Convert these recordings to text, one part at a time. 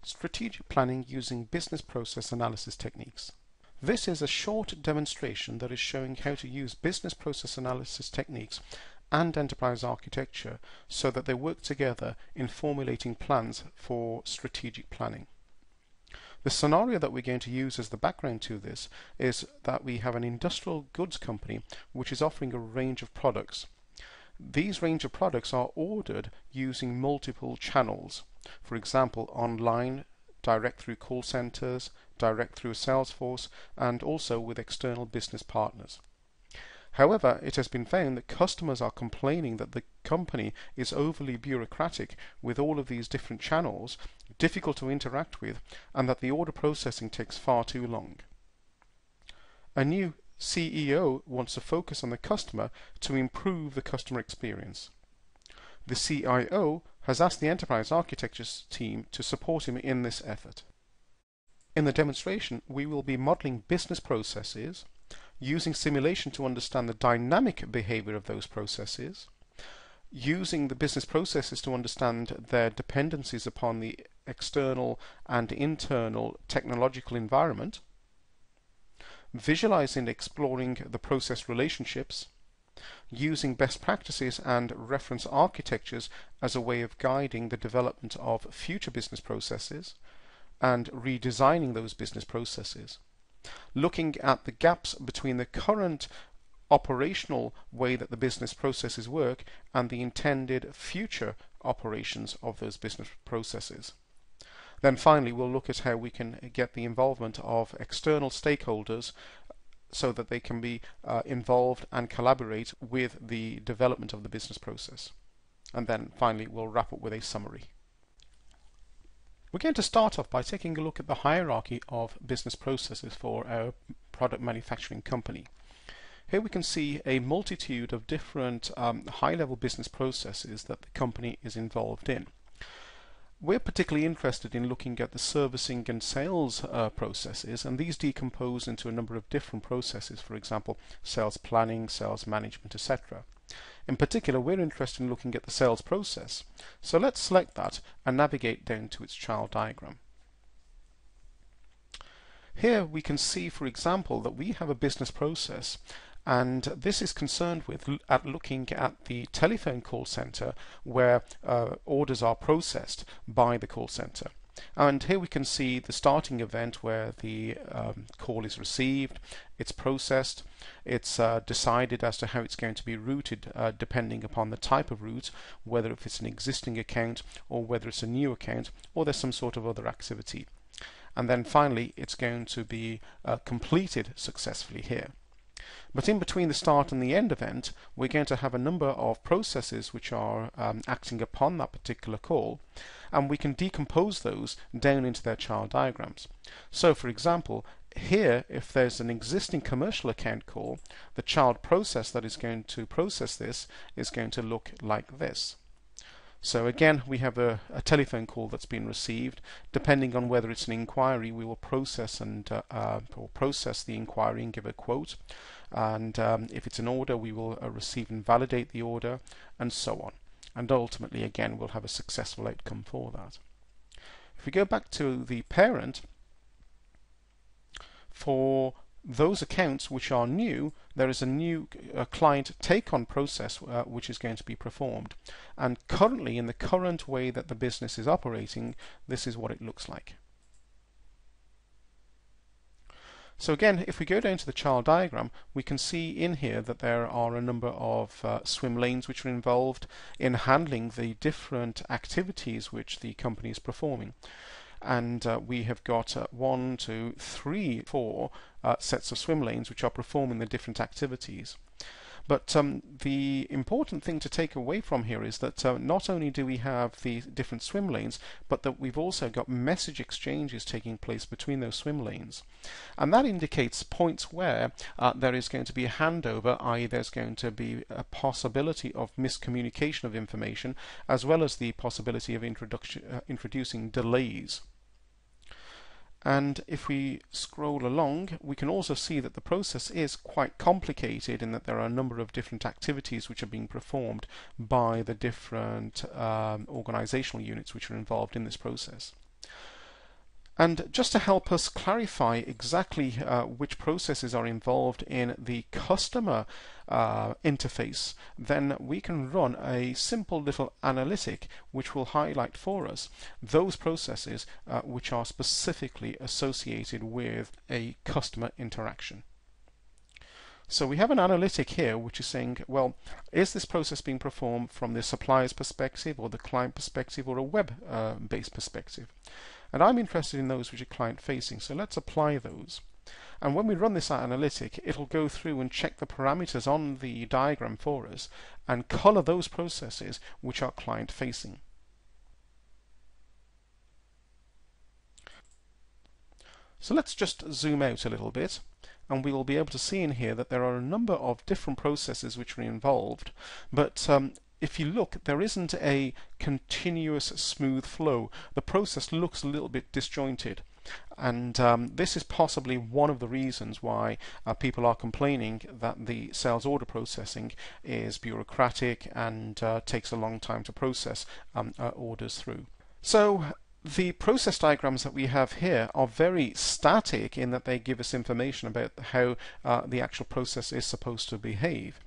Strategic planning using business process analysis techniques. This is a short demonstration that is showing how to use business process analysis techniques and enterprise architecture so that they work together in formulating plans for strategic planning. The scenario that we're going to use as the background to this is that we have an industrial goods company which is offering a range of products. These range of products are ordered using multiple channels. For example, online, direct through call centers, direct through Salesforce, and also with external business partners. However, it has been found that customers are complaining that the company is overly bureaucratic with all of these different channels, difficult to interact with, and that the order processing takes far too long. A new CEO wants to focus on the customer to improve the customer experience. The CIO has asked the enterprise architecture team to support him in this effort. In the demonstration, we will be modeling business processes, using simulation to understand the dynamic behavior of those processes, using the business processes to understand their dependencies upon the external and internal technological environment, visualizing and exploring the process relationships, using best practices and reference architectures as a way of guiding the development of future business processes, and redesigning those business processes, looking at the gaps between the current operational way that the business processes work and the intended future operations of those business processes. Then finally, we'll look at how we can get the involvement of external stakeholders so that they can be involved and collaborate with the development of the business process. And then finally, we'll wrap up with a summary. We're going to start off by taking a look at the hierarchy of business processes for our product manufacturing company. Here we can see a multitude of different high-level business processes that the company is involved in. We're particularly interested in looking at the servicing and sales processes, and these decompose into a number of different processes, for example, sales planning, sales management, etc. In particular, we're interested in looking at the sales process. So let's select that and navigate down to its child diagram. Here we can see, for example, that we have a business process, and this is concerned with looking at the telephone call center where orders are processed by the call center. And here we can see the starting event where the call is received, it's processed, it's decided as to how it's going to be routed depending upon the type of route, whether if it's an existing account or whether it's a new account or there's some sort of other activity. And then finally it's going to be completed successfully here. But in between the start and the end event, we're going to have a number of processes which are acting upon that particular call, and we can decompose those down into their child diagrams. So for example, here, if there's an existing commercial account call, the child process that is going to process this is going to look like this. So again, we have a telephone call that's been received. Depending on whether it's an inquiry, we will process or process the inquiry and give a quote. And if it's an order, we will receive and validate the order, and so on. And ultimately, again, we'll have a successful outcome for that. If we go back to the parent, for those accounts which are new, there is a new client take-on process which is going to be performed. And currently, in the current way that the business is operating, this is what it looks like. So again, if we go down to the child diagram, we can see in here that there are a number of swim lanes which are involved in handling the different activities which the company is performing. And we have got 1, 2, 3, 4 sets of swim lanes which are performing the different activities. But the important thing to take away from here is that not only do we have the different swim lanes, but that we've also got message exchanges taking place between those swim lanes. And that indicates points where there is going to be a handover, i.e. there's going to be a possibility of miscommunication of information, as well as the possibility of introducing delays. And if we scroll along, we can also see that the process is quite complicated in that there are a number of different activities which are being performed by the different organizational units which are involved in this process. And just to help us clarify exactly which processes are involved in the customer interface, then we can run a simple little analytic which will highlight for us those processes which are specifically associated with a customer interaction. So we have an analytic here which is saying, is this process being performed from the supplier's perspective or the client perspective or a web-based perspective? And I'm interested in those which are client-facing, so let's apply those. And when we run this analytic, it'll go through and check the parameters on the diagram for us and color those processes which are client-facing. So let's just zoom out a little bit, and we will be able to see in here that there are a number of different processes which are involved, but if you look, there isn't a continuous smooth flow. The process looks a little bit disjointed, and this is possibly one of the reasons why people are complaining that the sales order processing is bureaucratic and takes a long time to process orders through. So the process diagrams that we have here are very static in that they give us information about how the actual process is supposed to behave.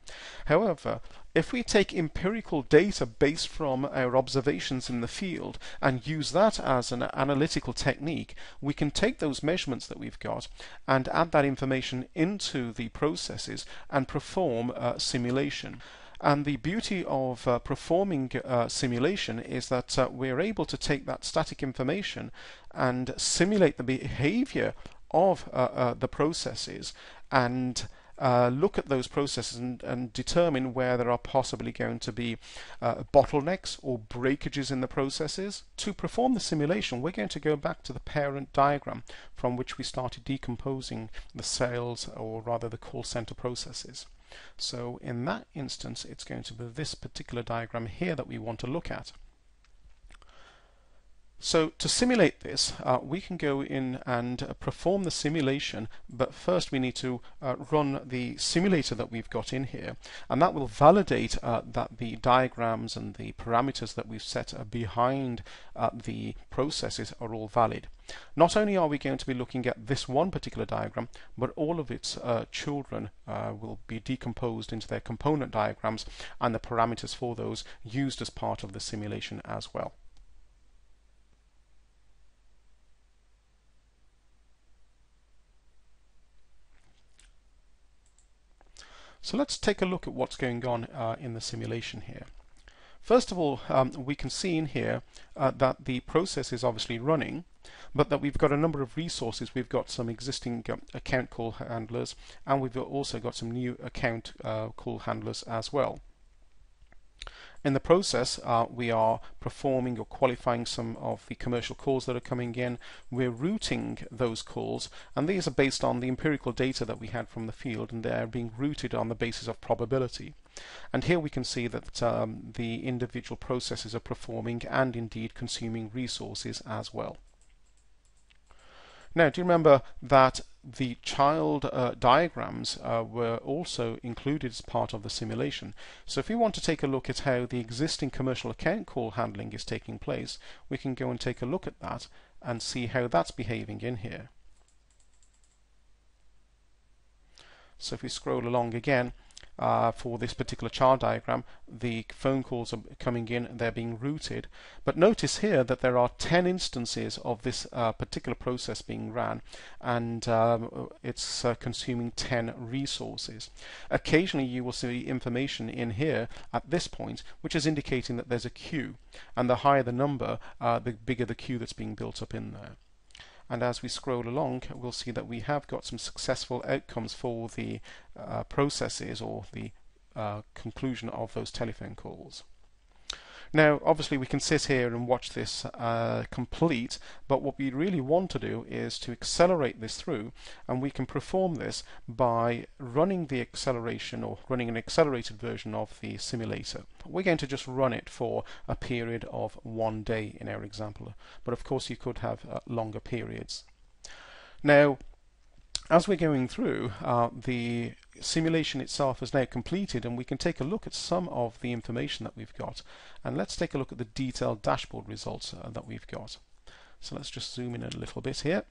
However, if we take empirical data based from our observations in the field and use that as an analytical technique, we can take those measurements that we've got and add that information into the processes and perform simulation. And the beauty of performing simulation is that we're able to take that static information and simulate the behavior of the processes and look at those processes and determine where there are possibly going to be bottlenecks or breakages in the processes. To perform the simulation, we're going to go back to the parent diagram from which we started decomposing the sales, or rather the call center processes. So in that instance, it's going to be this particular diagram here that we want to look at. So to simulate this, we can go in and perform the simulation, but first we need to run the simulator that we've got in here, and that will validate that the diagrams and the parameters that we've set behind the processes are all valid. Not only are we going to be looking at this one particular diagram, but all of its children will be decomposed into their component diagrams and the parameters for those used as part of the simulation as well. So let's take a look at what's going on in the simulation here. First of all, we can see in here that the process is obviously running, but that we've got a number of resources. We've got some existing account call handlers, and we've also got some new account call handlers as well. In the process, we are performing or qualifying some of the commercial calls that are coming in. We're routing those calls, and these are based on the empirical data that we had from the field, and they're being routed on the basis of probability. And here we can see that the individual processes are performing and indeed consuming resources as well. Now, do you remember that the child diagrams were also included as part of the simulation? So if we want to take a look at how the existing commercial account call handling is taking place, we can go and take a look at that and see how that's behaving in here. So if we scroll along again, for this particular child diagram, the phone calls are coming in and they're being routed. But notice here that there are 10 instances of this particular process being ran, and it's consuming 10 resources. Occasionally you will see information in here at this point which is indicating that there's a queue, and the higher the number, the bigger the queue that's being built up in there. And as we scroll along, we'll see that we have got some successful outcomes for the processes or the conclusion of those telephone calls. Now, obviously we can sit here and watch this complete, but what we really want to do is to accelerate this through, and we can perform this by running the acceleration or running an accelerated version of the simulator. We're going to just run it for a period of 1 day in our example, but of course you could have longer periods. Now, as we're going through, the simulation itself is now completed, and we can take a look at some of the information that we've got. And let's take a look at the detailed dashboard results that we've got. So let's just zoom in a little bit here.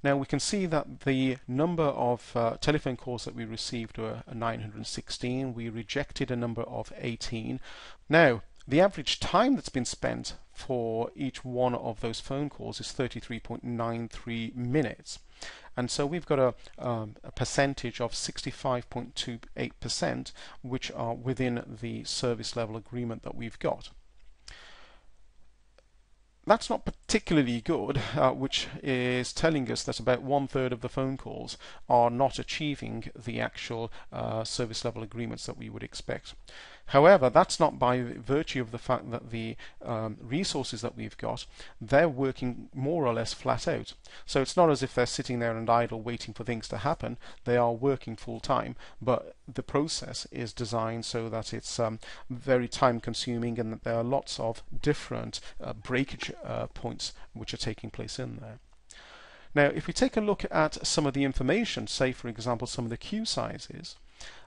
Now we can see that the number of telephone calls that we received were 916. We rejected a number of 18. Now the average time that's been spent for each one of those phone calls is 33.93 minutes. And so we've got a percentage of 65.28%, which are within the service level agreement that we've got. That's not particularly good, which is telling us that about 1/3 of the phone calls are not achieving the actual service level agreements that we would expect. However, that's not by virtue of the fact that the resources that we've got, they're working more or less flat out. So it's not as if they're sitting there and idle waiting for things to happen. They are working full time, but the process is designed so that it's very time consuming and that there are lots of different breakage points which are taking place in there. Now, if we take a look at some of the information, say for example some of the queue sizes,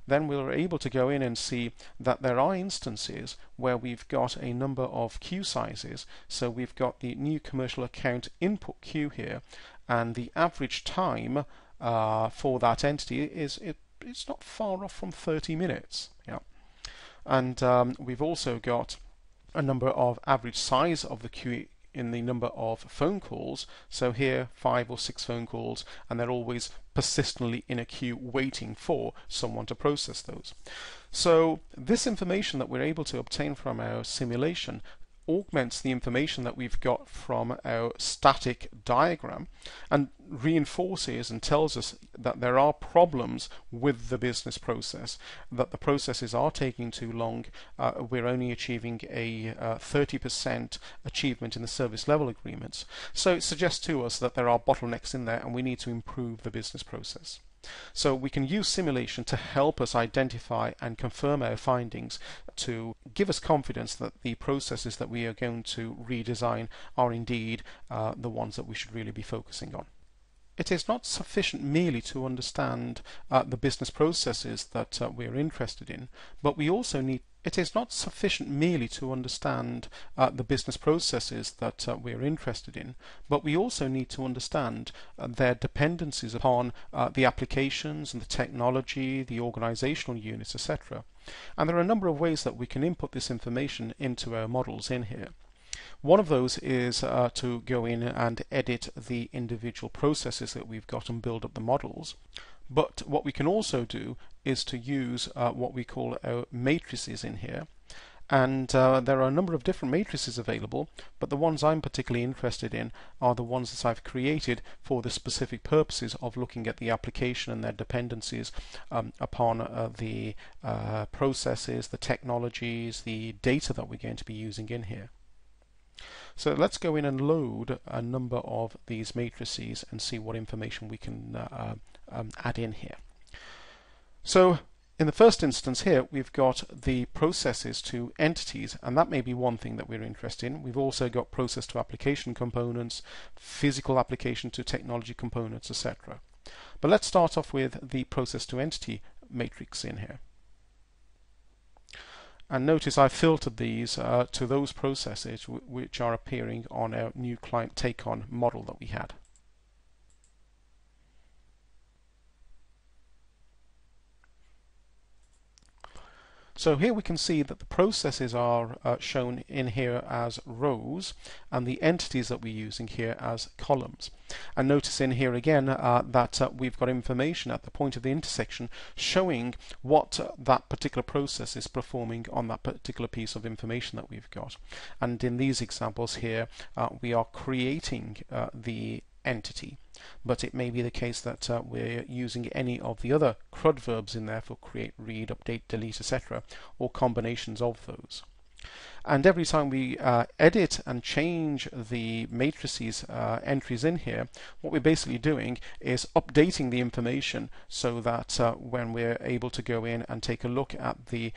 then we're able to go in and see that there are instances where we've got a number of queue sizes. So we've got the new commercial account input queue here, and the average time for that entity it's not far off from 30 minutes. Yeah. And we've also got a number of average size of the queue in the number of phone calls. So here 5 or 6 phone calls, and they're always persistently in a queue waiting for someone to process those. So this information that we're able to obtain from our simulation augments the information that we've got from our static diagram and reinforces and tells us that there are problems with the business process, that the processes are taking too long. We're only achieving a 30% achievement in the service level agreements. So it suggests to us that there are bottlenecks in there and we need to improve the business process. So we can use simulation to help us identify and confirm our findings, to give us confidence that the processes that we are going to redesign are indeed the ones that we should really be focusing on. It is not sufficient merely to understand the business processes that we're interested in, but we also need It is not sufficient merely to understand the business processes that we're interested in, but we also need to understand their dependencies upon the applications and the technology, the organizational units, etc. And there are a number of ways that we can input this information into our models in here. One of those is to go in and edit the individual processes that we've got and build up the models. But what we can also do is to use what we call our matrices in here. And there are a number of different matrices available, but the ones I'm particularly interested in are the ones that I've created for the specific purposes of looking at the application and their dependencies upon the processes, the technologies, the data that we're going to be using in here. So let's go in and load a number of these matrices and see what information we can add in here. So in the first instance here, we've got the processes to entities, and that may be one thing that we're interested in. We've also got process to application components, physical application to technology components, etc. But let's start off with the process to entity matrix in here. And notice I filtered these to those processes which are appearing on our new client take-on model that we had. So here we can see that the processes are shown in here as rows and the entities that we're using here as columns. And notice in here again that we've got information at the point of the intersection showing what that particular process is performing on that particular piece of information that we've got. And in these examples here we are creating the entity, but it may be the case that we're using any of the other CRUD verbs in there for create, read, update, delete, etc., or combinations of those. And every time we edit and change the matrices entries in here, what we're basically doing is updating the information so that when we're able to go in and take a look at the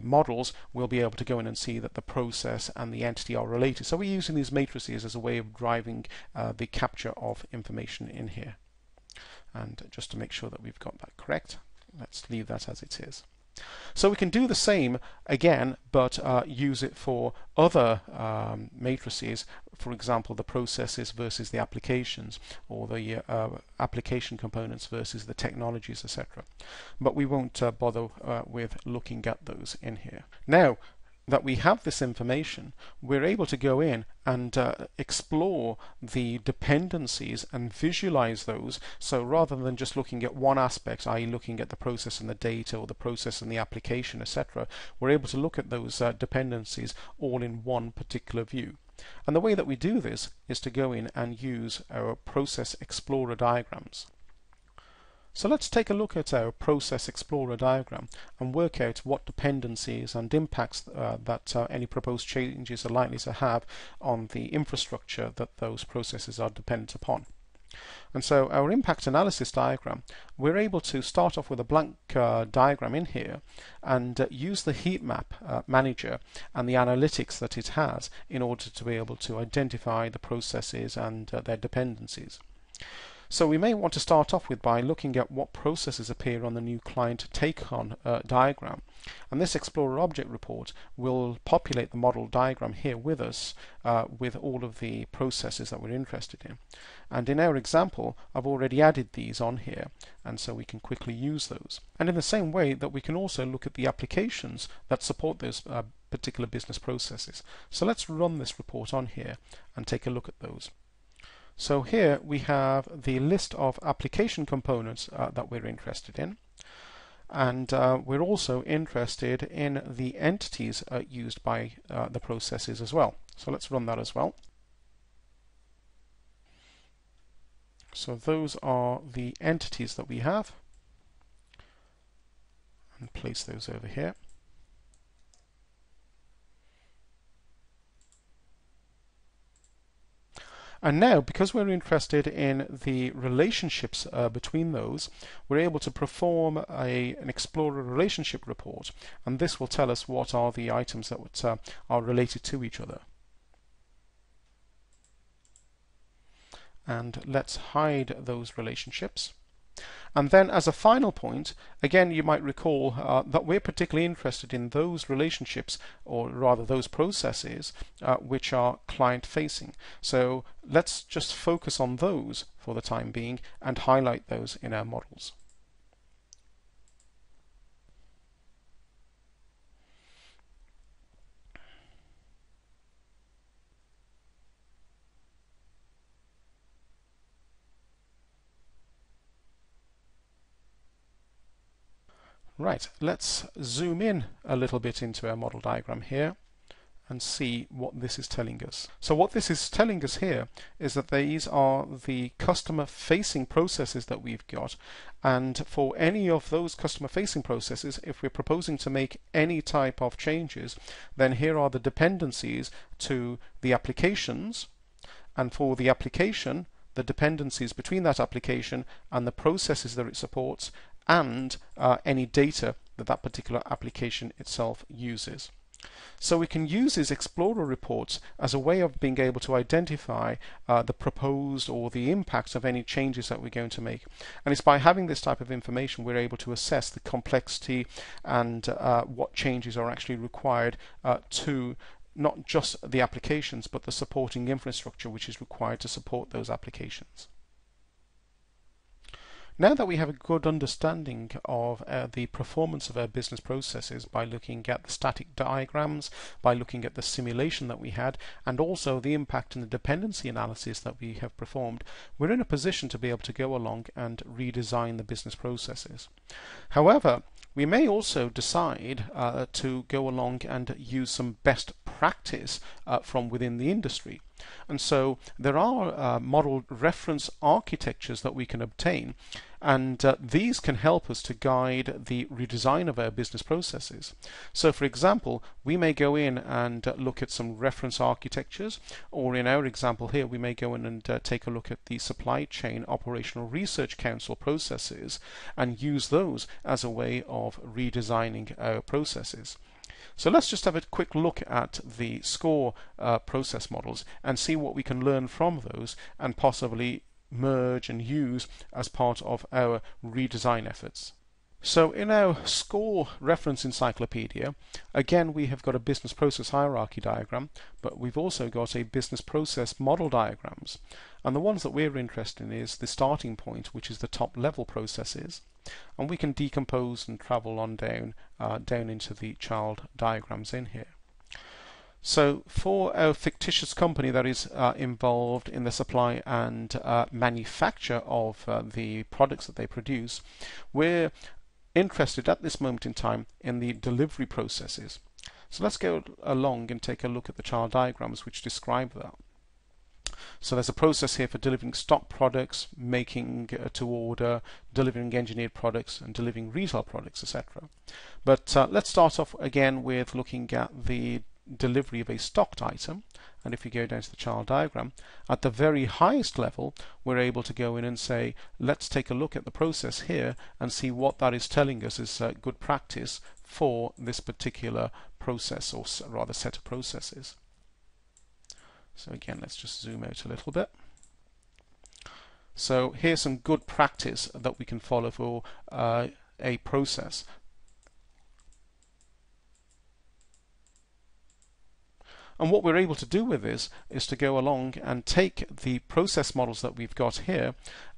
models, we'll be able to go in and see that the process and the entity are related. So we're using these matrices as a way of driving the capture of information in here. And just to make sure that we've got that correct, let's leave that as it is. So we can do the same again, but use it for other matrices, for example, the processes versus the applications, or the application components versus the technologies, etc. But we won't bother with looking at those in here. Now that we have this information, we're able to go in and explore the dependencies and visualize those. So rather than just looking at one aspect, i.e. looking at the process and the data, or the process and the application, etc., we're able to look at those dependencies all in one particular view. And the way that we do this is to go in and use our Process Explorer diagrams. So let's take a look at our Process Explorer diagram and work out what dependencies and impacts that any proposed changes are likely to have on the infrastructure that those processes are dependent upon. And so our impact analysis diagram, we're able to start off with a blank diagram in here and use the heat map manager and the analytics that it has in order to be able to identify the processes and their dependencies. So we may want to start off with by looking at what processes appear on the new client take-on diagram. And this Explorer Object Report will populate the model diagram here with us with all of the processes that we're interested in. And in our example, I've already added these on here, and so we can quickly use those. And in the same way that we can also look at the applications that support those particular business processes. So let's run this report on here and take a look at those. So here we have the list of application components that we're interested in, and we're also interested in the entities used by the processes as well. So let's run that as well. So those are the entities that we have, and place those over here. And now, because we're interested in the relationships between those, we're able to perform an Explorer relationship report, and this will tell us what are the items that are related to each other. And let's hide those relationships. And then as a final point, again, you might recall that we're particularly interested in those relationships, or rather those processes, which are client-facing. So let's just focus on those for the time being and highlight those in our models. Right, let's zoom in a little bit into our model diagram here and see what this is telling us. So what this is telling us here is that these are the customer-facing processes that we've got, and for any of those customer-facing processes, if we're proposing to make any type of changes, then here are the dependencies to the applications, and for the application, the dependencies between that application and the processes that it supports, and any data that that particular application itself uses. So we can use these Explorer reports as a way of being able to identify the proposed or the impact of any changes that we're going to make. And it's by having this type of information we're able to assess the complexity and what changes are actually required to not just the applications but the supporting infrastructure which is required to support those applications. Now that we have a good understanding of the performance of our business processes by looking at the static diagrams, by looking at the simulation that we had, and also the impact and the dependency analysis that we have performed, we're in a position to be able to go along and redesign the business processes. However, we may also decide to go along and use some best practice from within the industry. And so there are model reference architectures that we can obtain, and these can help us to guide the redesign of our business processes. So for example, we may go in and look at some reference architectures, or in our example here we may go in and take a look at the Supply Chain Operational Research Council processes and use those as a way of redesigning our processes. So let's just have a quick look at the SCORE process models and see what we can learn from those and possibly merge and use as part of our redesign efforts. So in our SCORE reference encyclopedia, again we have got a business process hierarchy diagram, but we've also got a business process model diagrams. And the ones that we're interested in is the starting point, which is the top level processes. And we can decompose and travel on down into the child diagrams in here. So for our fictitious company that is involved in the supply and manufacture of the products that they produce, we're interested at this moment in time in the delivery processes. So let's go along and take a look at the child diagrams which describe that. So there's a process here for delivering stock products, making to order, delivering engineered products, and delivering retail products, etc. But let's start off again with looking at the delivery of a stocked item. And if you go down to the child diagram, at the very highest level, we're able to go in and say, let's take a look at the process here and see what that is telling us is good practice for this particular process, or rather set of processes. So again, let's just zoom out a little bit. So here's some good practice that we can follow for a process. And what we're able to do with this is to go along and take the process models that we've got here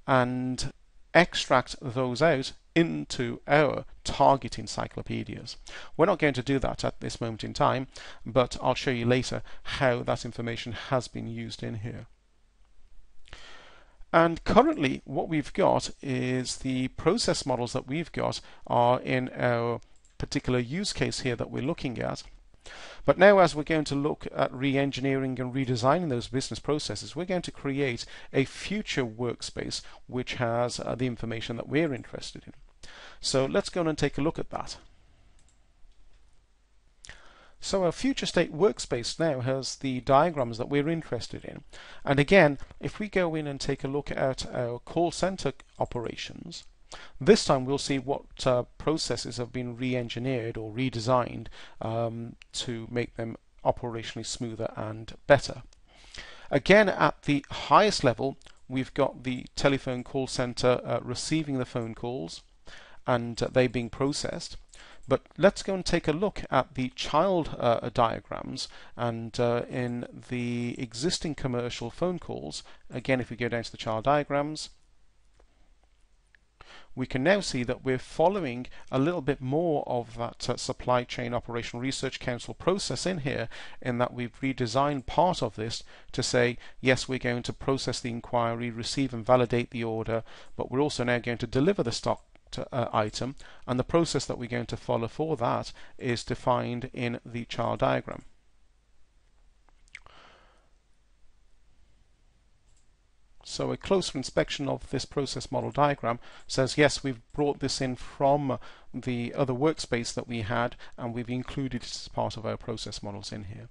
and extract those out into our target encyclopedias. We're not going to do that at this moment in time, but I'll show you later how that information has been used in here. And currently what we've got is the process models that we've got are in our particular use case here that we're looking at. But now, as we're going to look at re-engineering and redesigning those business processes, we're going to create a future workspace which has the information that we're interested in. So let's go and take a look at that. So our future state workspace now has the diagrams that we're interested in. And again, if we go in and take a look at our call center operations, this time we'll see what processes have been re-engineered or redesigned to make them operationally smoother and better. Again, at the highest level, we've got the telephone call center receiving the phone calls and they being processed. But let's go and take a look at the child diagrams, and in the existing commercial phone calls, again if we go down to the child diagrams, we can now see that we're following a little bit more of that Supply Chain Operational Research Council process in here, in that we've redesigned part of this to say, yes, we're going to process the inquiry, receive and validate the order, but we're also now going to deliver the stock item, and the process that we're going to follow for that is defined in the child diagram. So a closer inspection of this process model diagram says, yes, we've brought this in from the other workspace that we had, and we've included it as part of our process models in here.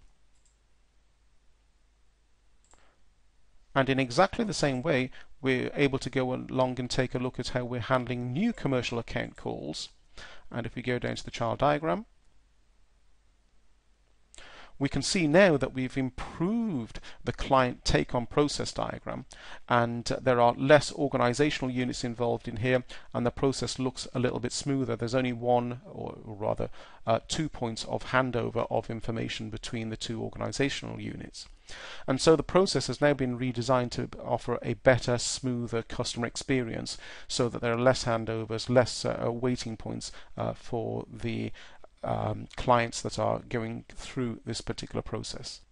And in exactly the same way, we're able to go along and take a look at how we're handling new commercial account calls. And if we go down to the child diagram, we can see now that we've improved the client take-on process diagram, and there are less organizational units involved in here, and the process looks a little bit smoother. There's only one, or rather 2 points of handover of information between the two organizational units. And so the process has now been redesigned to offer a better, smoother customer experience, so that there are less handovers, less waiting points for the clients that are going through this particular process.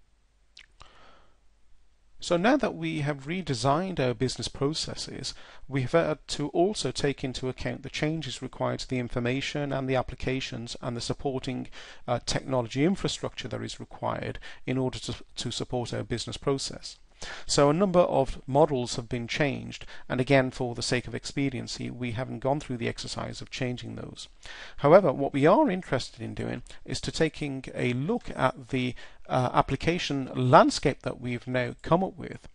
So now that we have redesigned our business processes, we've had to also take into account the changes required to the information and the applications and the supporting technology infrastructure that is required in order to support our business process. So a number of models have been changed, and again, for the sake of expediency, we haven't gone through the exercise of changing those. However, what we are interested in doing is to taking a look at the application landscape that we've now come up with.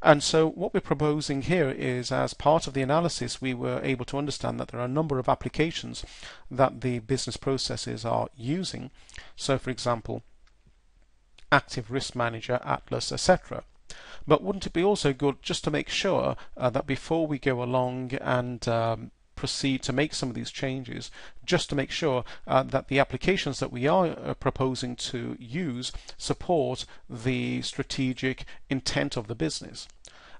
And so what we're proposing here is, as part of the analysis, we were able to understand that there are a number of applications that the business processes are using. So for example, Active Risk Manager, Atlas, etc. But wouldn't it be also good just to make sure that before we go along and proceed to make some of these changes, just to make sure that the applications that we are proposing to use support the strategic intent of the business.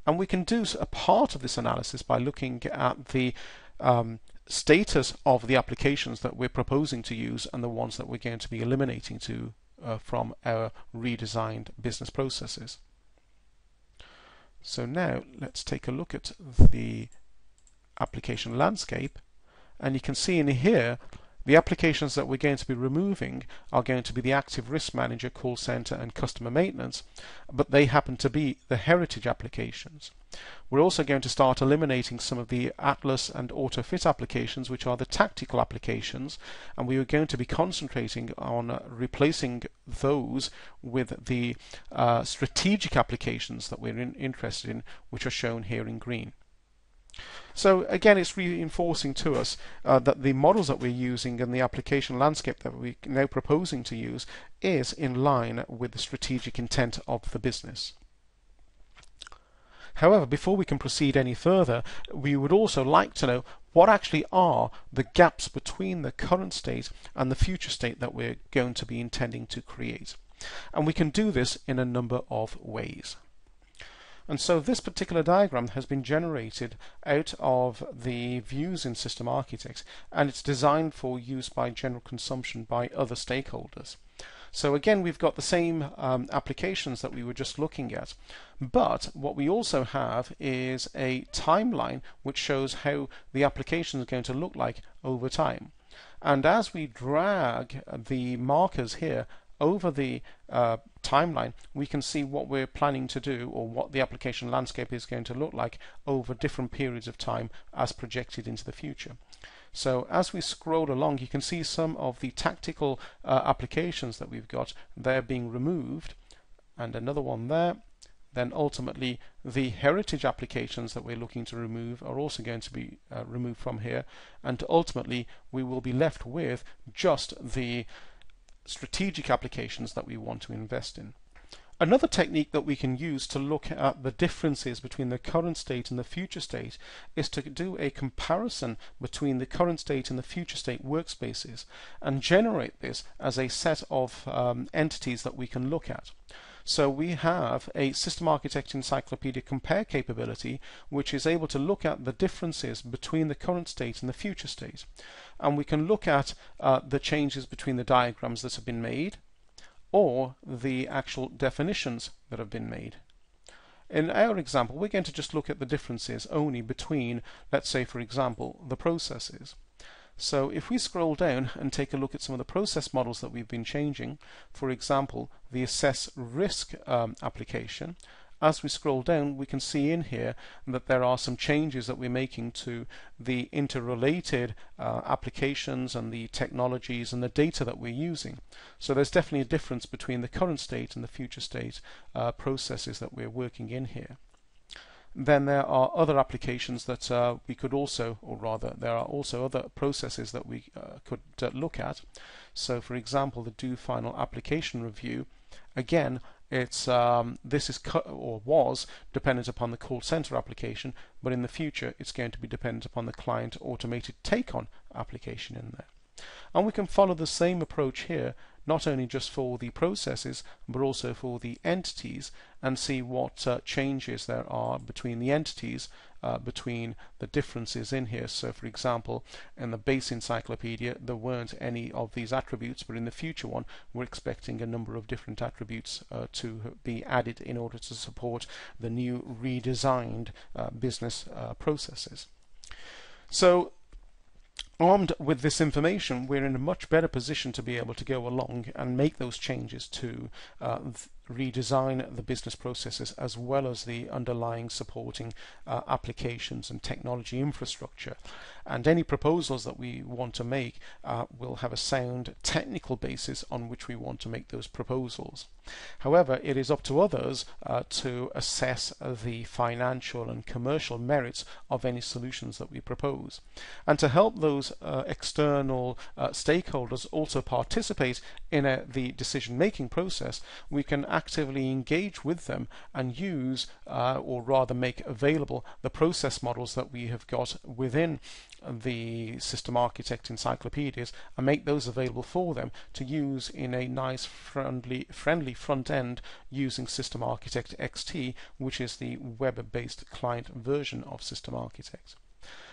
And we can do a part of this analysis by looking at the status of the applications that we're proposing to use and the ones that we're going to be eliminating from our redesigned business processes. So now let's take a look at the application landscape, and you can see in here the applications that we're going to be removing are going to be the Active Risk Manager, Call Center and Customer Maintenance, but they happen to be the heritage applications. We're also going to start eliminating some of the Atlas and AutoFit applications, which are the tactical applications, and we are going to be concentrating on replacing those with the strategic applications that we're interested in, which are shown here in green. So again, it's reinforcing to us that the models that we're using and the application landscape that we're now proposing to use is in line with the strategic intent of the business. However, before we can proceed any further, we would also like to know what actually are the gaps between the current state and the future state that we're going to be intending to create. And we can do this in a number of ways. And so this particular diagram has been generated out of the views in System Architect, and it's designed for use by general consumption by other stakeholders. So again, we've got the same applications that we were just looking at, but what we also have is a timeline which shows how the application is going to look like over time. And as we drag the markers here over the timeline, we can see what we're planning to do, or what the application landscape is going to look like over different periods of time as projected into the future. So as we scroll along, you can see some of the tactical applications that we've got. They're being removed, and another one there. Then ultimately the heritage applications that we're looking to remove are also going to be removed from here, and ultimately we will be left with just the strategic applications that we want to invest in. Another technique that we can use to look at the differences between the current state and the future state is to do a comparison between the current state and the future state workspaces and generate this as a set of entities that we can look at. So we have a System Architect Encyclopedia Compare capability, which is able to look at the differences between the current state and the future state. And we can look at the changes between the diagrams that have been made or the actual definitions that have been made. In our example, we're going to just look at the differences only between, let's say, for example, the processes. So if we scroll down and take a look at some of the process models that we've been changing, for example, the Assess Risk application, as we scroll down, we can see in here that there are some changes that we're making to the interrelated applications and the technologies and the data that we're using. So there's definitely a difference between the current state and the future state processes that we're working in here. Then there are other applications that we could also, or rather there are also other processes that we could look at. So for example, the Do Final Application Review, again, it's this is or was dependent upon the call center application, but in the future it's going to be dependent upon the client automated take-on application in there. And we can follow the same approach here, not only just for the processes but also for the entities, and see what changes there are between the entities, between the differences in here. So for example, in the base encyclopedia there weren't any of these attributes, but in the future one we're expecting a number of different attributes to be added in order to support the new redesigned business processes. So armed with this information, we're in a much better position to be able to go along and make those changes to redesign the business processes as well as the underlying supporting applications and technology infrastructure. And any proposals that we want to make will have a sound technical basis on which we want to make those proposals. However, it is up to others to assess the financial and commercial merits of any solutions that we propose. And to help those external stakeholders also participate in the decision-making process, we can actively engage with them and use, or rather make available, the process models that we have got within the System Architect encyclopedias and make those available for them to use in a nice friendly front end using System Architect XT, which is the web-based client version of System Architect.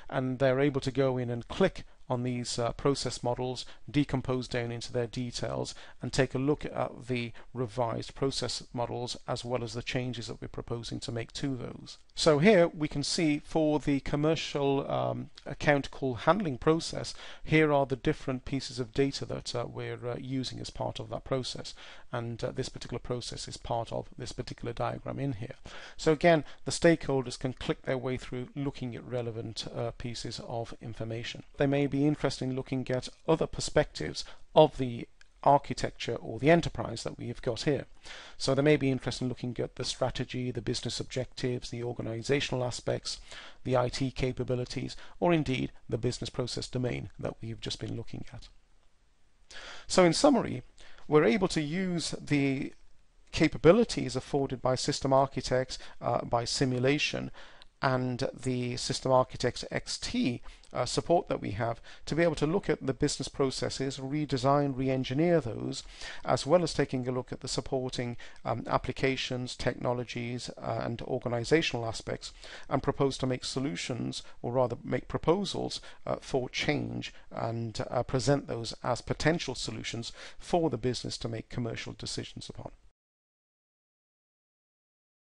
And they're able to go in and click on these process models, decompose down into their details, and take a look at the revised process models as well as the changes that we're proposing to make to those. So here we can see for the commercial account call handling process, here are the different pieces of data that we're using as part of that process, and this particular process is part of this particular diagram in here. So again, the stakeholders can click their way through looking at relevant pieces of information. They may be interested in looking at other perspectives of the architecture or the enterprise that we have got here. So they may be interested in looking at the strategy, the business objectives, the organizational aspects, the IT capabilities, or indeed the business process domain that we've just been looking at. So in summary, we're able to use the capabilities afforded by System Architect, by simulation, and the System Architect XT support that we have to be able to look at the business processes, redesign, re-engineer those, as well as taking a look at the supporting applications, technologies, and organizational aspects, and propose to make solutions, or rather make proposals for change, and present those as potential solutions for the business to make commercial decisions upon.